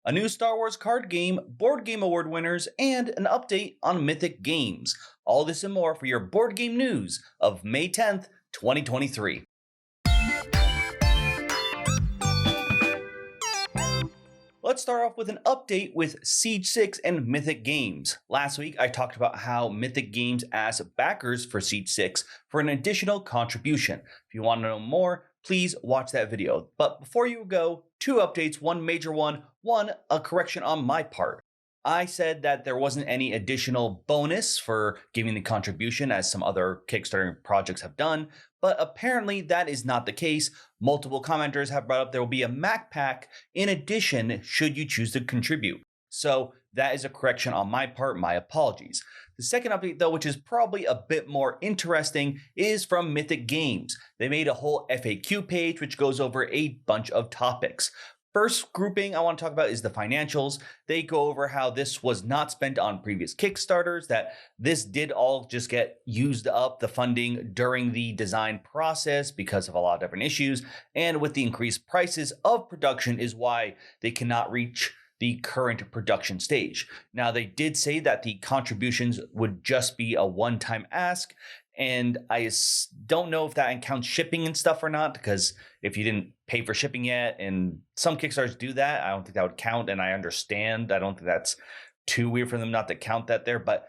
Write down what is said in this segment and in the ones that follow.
a new Star Wars card game, board game award winners, and an update on Mythic games. All this and more for your board game news of May 10th, 2023. Let's start off with an update with Siege 6 and Mythic Games. Last week, I talked about how Mythic Games asked backers for Siege 6 for an additional contribution. If you want to know more, please watch that video. But before you go, two updates, one major one, a correction on my part. I said that there wasn't any additional bonus for giving the contribution as some other Kickstarter projects have done, but apparently that is not the case. Multiple commenters have brought up there will be a Mac pack in addition should you choose to contribute. So that is a correction on my part, my apologies. The second update though, which is probably a bit more interesting, is from Mythic Games. They made a whole FAQ page which goes over a bunch of topics. First grouping I want to talk about is the financials. They go over how this was not spent on previous Kickstarters, that this did all just get used up, the funding during the design process because of a lot of different issues, and with the increased prices of production is why they cannot reach the current production stage. Now, they did say that the contributions would just be a one-time ask, and I don't know if that counts shipping and stuff or not, because if you didn't pay for shipping yet, and some Kickstarters do that, I don't think that would count, and I understand. I don't think that's too weird for them not to count that there, but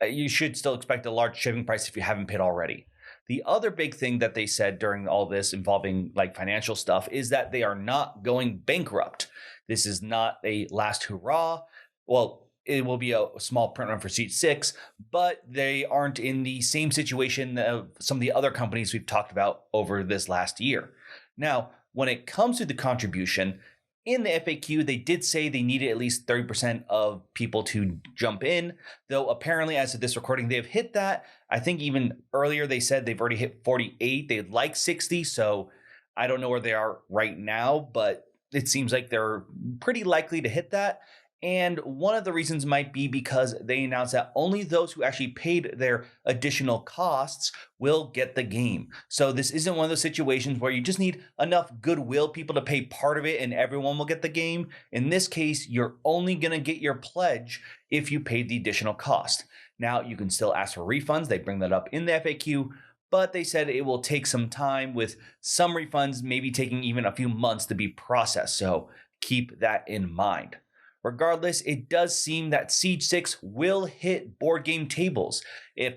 you should still expect a large shipping price if you haven't paid already. The other big thing that they said during all this involving like financial stuff is that they are not going bankrupt. This is not a last hurrah. Well, it will be a small print run for Siege 6, but they aren't in the same situation of some of the other companies we've talked about over this last year. Now, when it comes to the contribution, in the FAQ, they did say they needed at least 30% of people to jump in, though apparently as of this recording, they've hit that. I think even earlier they said they've already hit 48. They'd like 60, so I don't know where they are right now, but it seems like they're pretty likely to hit that. And one of the reasons might be because they announced that only those who actually paid their additional costs will get the game. So this isn't one of those situations where you just need enough goodwill people to pay part of it and everyone will get the game. In this case, you're only going to get your pledge if you paid the additional cost. Now, you can still ask for refunds. They bring that up in the FAQ, but they said it will take some time, with some refunds maybe taking even a few months to be processed. So keep that in mind. Regardless, it does seem that Siege 6 will hit board game tables.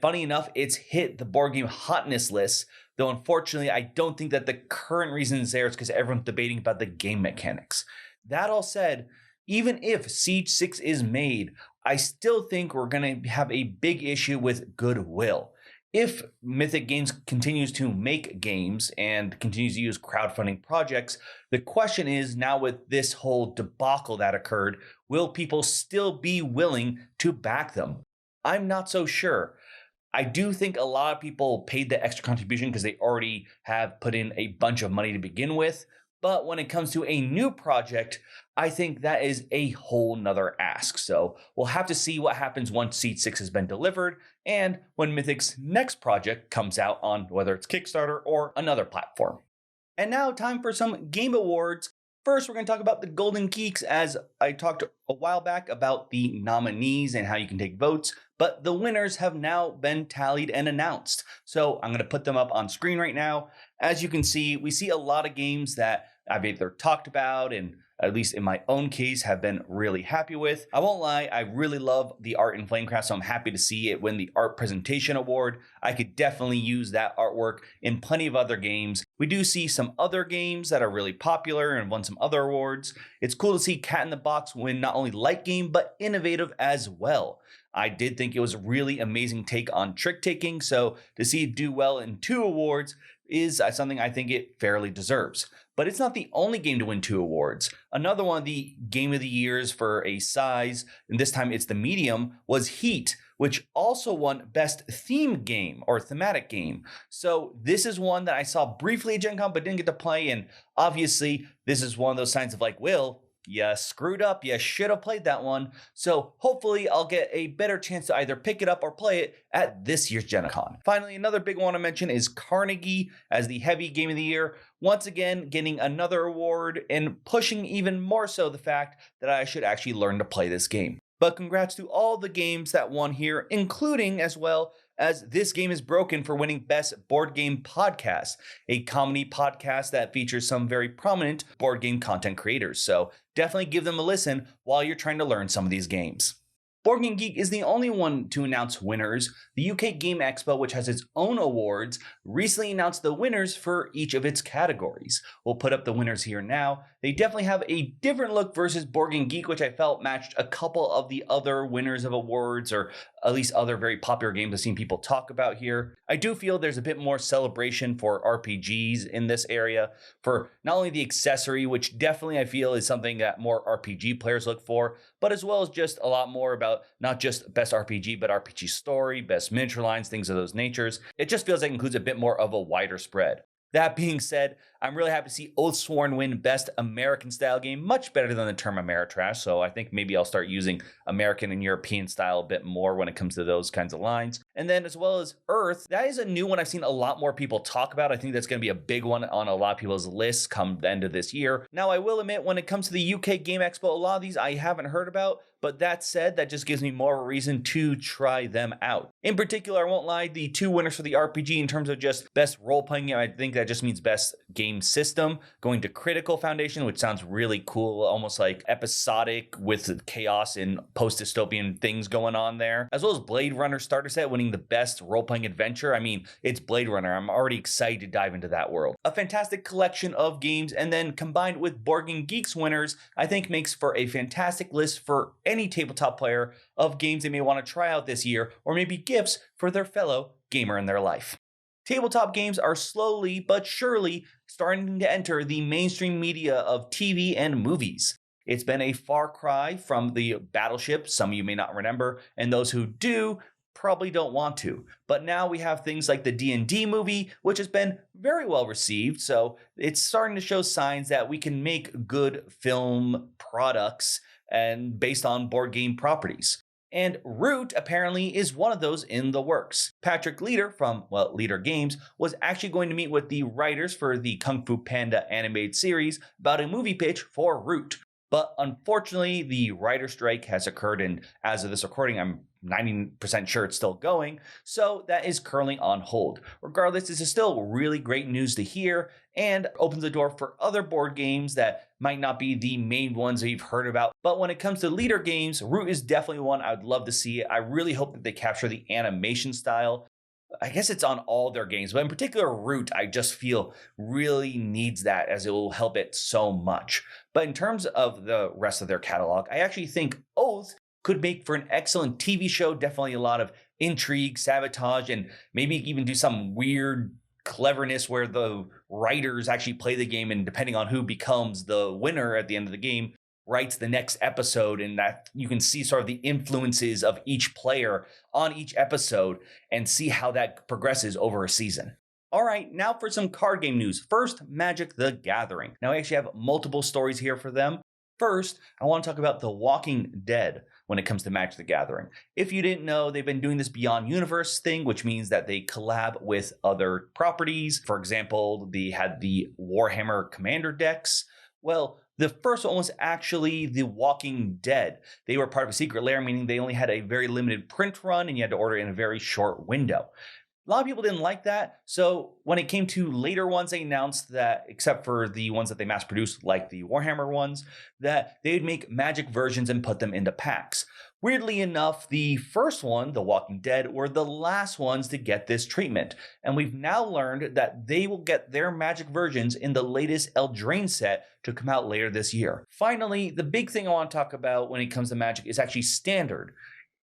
Funny enough, it's hit the board game hotness list, though unfortunately, I don't think that the current reason is there is because everyone's debating about the game mechanics. That all said, even if Siege 6 is made, I still think we're going to have a big issue with goodwill. If Mythic Games continues to make games and continues to use crowdfunding projects, the question is now with this whole debacle that occurred, will people still be willing to back them? I'm not so sure. I do think a lot of people paid the extra contribution because they already have put in a bunch of money to begin with. But when it comes to a new project, I think that is a whole nother ask. So we'll have to see what happens once Siege 6 has been delivered and when Mythic's next project comes out on whether it's Kickstarter or another platform. And now time for some game awards. First, we're going to talk about the Golden Geeks, as I talked a while back about the nominees and how you can take votes, but the winners have now been tallied and announced. So I'm going to put them up on screen right now. As you can see, we see a lot of games that I've either talked about and, at least in my own case, have been really happy with. I won't lie, I really love the art in Flamecraft, so I'm happy to see it win the Art Presentation Award. I could definitely use that artwork in plenty of other games. We do see some other games that are really popular and won some other awards. It's cool to see Cat in the Box win not only light game, but innovative as well. I did think it was a really amazing take on trick taking, so to see it do well in 2 awards is something I think it fairly deserves. But it's not the only game to win 2 awards. Another one of the Game of the Years for a size, and this time it's the medium, was Heat, which also won Best Theme Game or Thematic Game. So this is one that I saw briefly at Gen Con but didn't get to play, and obviously this is one of those signs of like, Will, You screwed up. You should have played that one. So hopefully I'll get a better chance to either pick it up or play it at this year's Gen Con. Finally, another big one I want to mention is Carnegie as the heavy game of the year. Once again, getting another award and pushing even more so the fact that I should actually learn to play this game. But congrats to all the games that won here, including as well as This Game is Broken for winning Best Board Game Podcast, a comedy podcast that features some very prominent board game content creators. So definitely give them a listen while you're trying to learn some of these games. Board Game Geek is the only one to announce winners. The UK Game Expo, which has its own awards, recently announced the winners for each of its categories. We'll put up the winners here now. They definitely have a different look versus Board Game Geek, which I felt matched a couple of the other winners of awards, or at least other very popular games I've seen people talk about here. I do feel there's a bit more celebration for RPGs in this area, for not only the accessory, which definitely I feel is something that more RPG players look for, but as well as just a lot more about not just best RPG, but RPG story, best miniature lines, things of those natures. It just feels like it includes a bit more of a wider spread. That being said, I'm really happy to see Oathsworn win Best American Style Game, much better than the term Ameritrash, so I think maybe I'll start using American and European style a bit more when it comes to those kinds of lines. And then as well as Earth, that is a new one I've seen a lot more people talk about. I think that's going to be a big one on a lot of people's lists come the end of this year. Now, I will admit, when it comes to the UK Game Expo, a lot of these I haven't heard about, but that said, that just gives me more of a reason to try them out. In particular, I won't lie, the two winners for the RPG in terms of just best role-playing game, I think that just means best game system, going to Critical Foundation, which sounds really cool, almost like episodic with chaos and post-dystopian things going on there, as well as Blade Runner Starter Set winning the best role-playing adventure. I mean, it's Blade Runner. I'm already excited to dive into that world. A fantastic collection of games, and then combined with Board Game Geek's winners, I think makes for a fantastic list for any tabletop player of games they may want to try out this year, or maybe gifts for their fellow gamer in their life. Tabletop games are slowly but surely starting to enter the mainstream media of TV and movies. It's been a far cry from the Battleship, some of you may not remember, and those who do probably don't want to. But now we have things like the D&D movie, which has been very well received, so it's starting to show signs that we can make good film products and based on board game properties. And Root apparently is one of those in the works. Patrick Leader from, Leader Games was actually going to meet with the writers for the Kung Fu Panda animated series about a movie pitch for Root. But unfortunately, the writer strike has occurred, and as of this recording, I'm 90% sure it's still going, so that is currently on hold. Regardless, this is still really great news to hear and opens the door for other board games that might not be the main ones that you've heard about. But when it comes to Leader Games, Root is definitely one I would love to see. I really hope that they capture the animation style. I guess it's on all their games, but in particular Root, I just feel really needs that, as it will help it so much. But in terms of the rest of their catalog, I actually think Oath could make for an excellent TV show. Definitely a lot of intrigue, sabotage, and maybe even do some weird cleverness where the writers actually play the game, and depending on who becomes the winner at the end of the game, writes the next episode, and that you can see sort of the influences of each player on each episode and see how that progresses over a season. All right, now for some card game news. First, Magic the Gathering. Now, I actually have multiple stories here for them. First, I want to talk about The Walking Dead when it comes to Magic the Gathering. If you didn't know, they've been doing this Beyond Universe thing, which means that they collab with other properties. For example, they had the Warhammer Commander decks. Well, the first one was actually The Walking Dead. They were part of a secret lair, meaning they only had a very limited print run and you had to order in a very short window. A lot of people didn't like that, so when it came to later ones, they announced that, except for the ones that they mass produced, like the Warhammer ones, that they'd make Magic versions and put them into packs. Weirdly enough, the first one, The Walking Dead, were the last ones to get this treatment, and we've now learned that they will get their Magic versions in the latest Eldraine set to come out later this year. Finally, the big thing I want to talk about when it comes to Magic is actually Standard.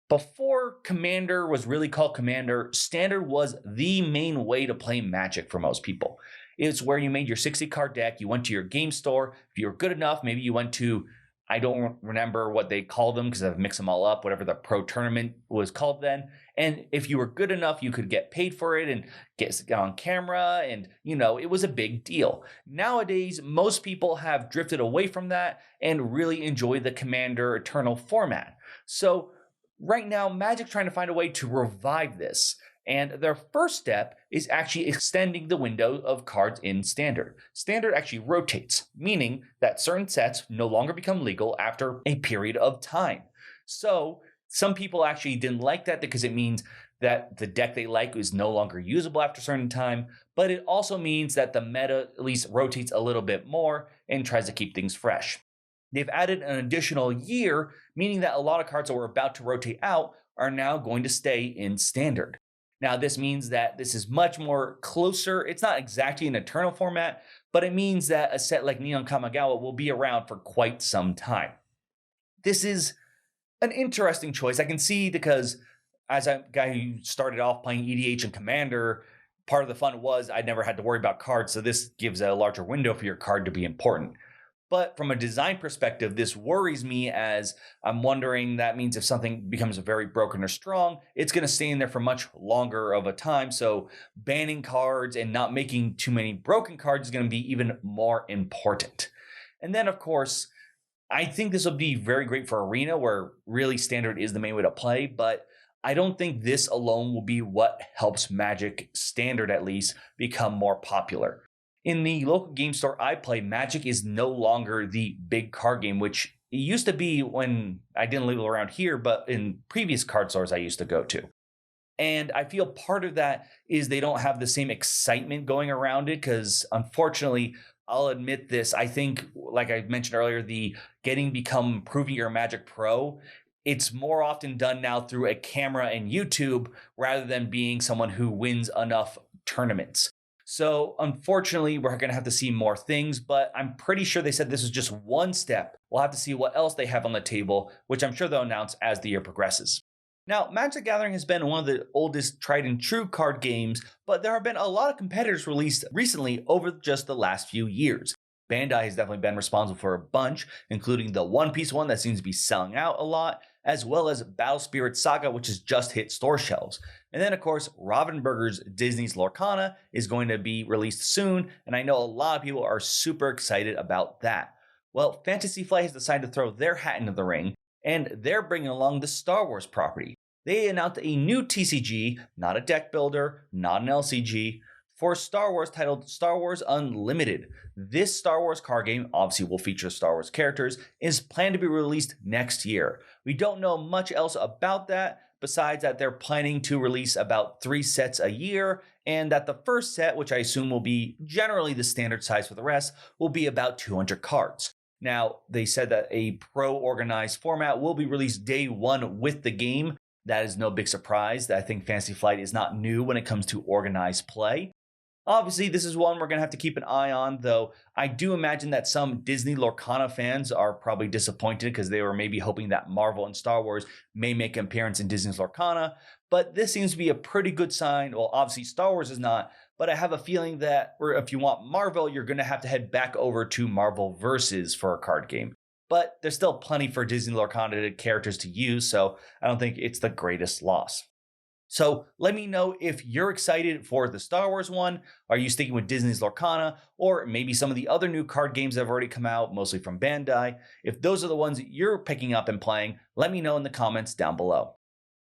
Before Commander was really called Commander, Standard was the main way to play Magic for most people. It's where you made your 60 card deck, you went to your game store, if you were good enough, maybe you went to, I don't remember what they called them because I've mixed them all up, whatever the pro tournament was called then. And if you were good enough, you could get paid for it and get on camera. And, it was a big deal. Nowadays, most people have drifted away from that and really enjoy the Commander Eternal format. So right now, Magic's trying to find a way to revive this. And their first step is actually extending the window of cards in Standard. Standard actually rotates, meaning that certain sets no longer become legal after a period of time. So some people actually didn't like that because it means that the deck they like is no longer usable after a certain time, but it also means that the meta at least rotates a little bit more and tries to keep things fresh. They've added an additional year, meaning that a lot of cards that were about to rotate out are now going to stay in Standard. Now, this means that this is much more closer. It's not exactly an Eternal format, but it means that a set like Neon Kamigawa will be around for quite some time. This is an interesting choice. I can see because as a guy who started off playing EDH and Commander, part of the fun was I never had to worry about cards, so this gives a larger window for your card to be important. But from a design perspective, this worries me as I'm wondering that means if something becomes very broken or strong, it's going to stay in there for much longer of a time. So banning cards and not making too many broken cards is going to be even more important. And then, of course, I think this will be very great for Arena, where really Standard is the main way to play. But I don't think this alone will be what helps Magic Standard, at least, become more popular. In the local game store I play, Magic is no longer the big card game, which it used to be when I didn't live around here, but in previous card stores I used to go to. And I feel part of that is they don't have the same excitement going around it because, unfortunately, I'll admit this, I think, like I mentioned earlier, the become proving you're a Magic pro, it's more often done now through a camera and YouTube rather than being someone who wins enough tournaments. So unfortunately, we're going to have to see more things, but I'm pretty sure they said this is just one step. We'll have to see what else they have on the table, which I'm sure they'll announce as the year progresses. Now, Magic the Gathering has been one of the oldest tried and true card games, but there have been a lot of competitors released recently over just the last few years. Bandai has definitely been responsible for a bunch, including the One Piece one that seems to be selling out a lot, as well as Battle Spirit Saga, which has just hit store shelves. And then, of course, Ravensburger's Disney's Lorcana is going to be released soon, and I know a lot of people are super excited about that. Well, Fantasy Flight has decided to throw their hat into the ring, and they're bringing along the Star Wars property. They announced a new TCG, not a deck builder, not an LCG, for Star Wars titled Star Wars Unlimited. This Star Wars card game, obviously will feature Star Wars characters, is planned to be released next year. We don't know much else about that, besides that they're planning to release about 3 sets a year, and that the first set, which I assume will be generally the standard size for the rest, will be about 200 cards. Now, they said that a pro-organized format will be released day one with the game. That is no big surprise. I think Fantasy Flight is not new when it comes to organized play. Obviously, this is one we're going to have to keep an eye on, though I do imagine that some Disney Lorcana fans are probably disappointed because they were maybe hoping that Marvel and Star Wars may make an appearance in Disney's Lorcana, but this seems to be a pretty good sign. Well, obviously Star Wars is not, but I have a feeling that if you want Marvel, you're going to have to head back over to Marvel Versus for a card game. But there's still plenty for Disney Lorcana characters to use, so I don't think it's the greatest loss. So let me know if you're excited for the Star Wars one. Are you sticking with Disney's Lorcana, or maybe some of the other new card games that have already come out, mostly from Bandai? If those are the ones that you're picking up and playing, let me know in the comments down below.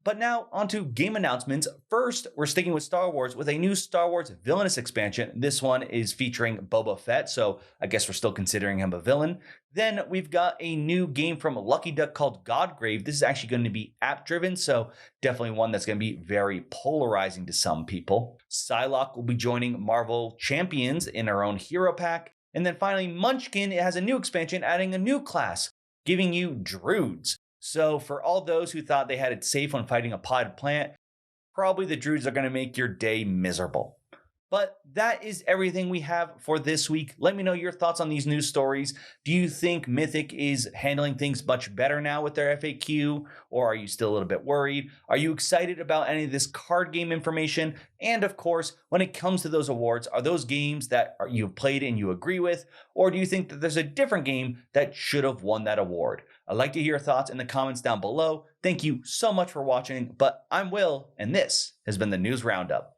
But now, onto game announcements. First, we're sticking with Star Wars with a new Star Wars Villainous expansion. This one is featuring Boba Fett, so I guess we're still considering him a villain. Then we've got a new game from Lucky Duck called Godgrave. This is actually going to be app-driven, so definitely one that's going to be very polarizing to some people. Psylocke will be joining Marvel Champions in her own hero pack. And then finally, Munchkin has a new expansion adding a new class, giving you Druids. So for all those who thought they had it safe when fighting a potted plant, probably the Druids are going to make your day miserable. But that is everything we have for this week. Let me know your thoughts on these news stories. Do you think Mythic is handling things much better now with their FAQ, or are you still a little bit worried? Are you excited about any of this card game information? And of course, when it comes to those awards, are those games that you've played and you agree with, or do you think that there's a different game that should have won that award? I'd like to hear your thoughts in the comments down below. Thank you so much for watching, but I'm Will, and this has been the News Roundup.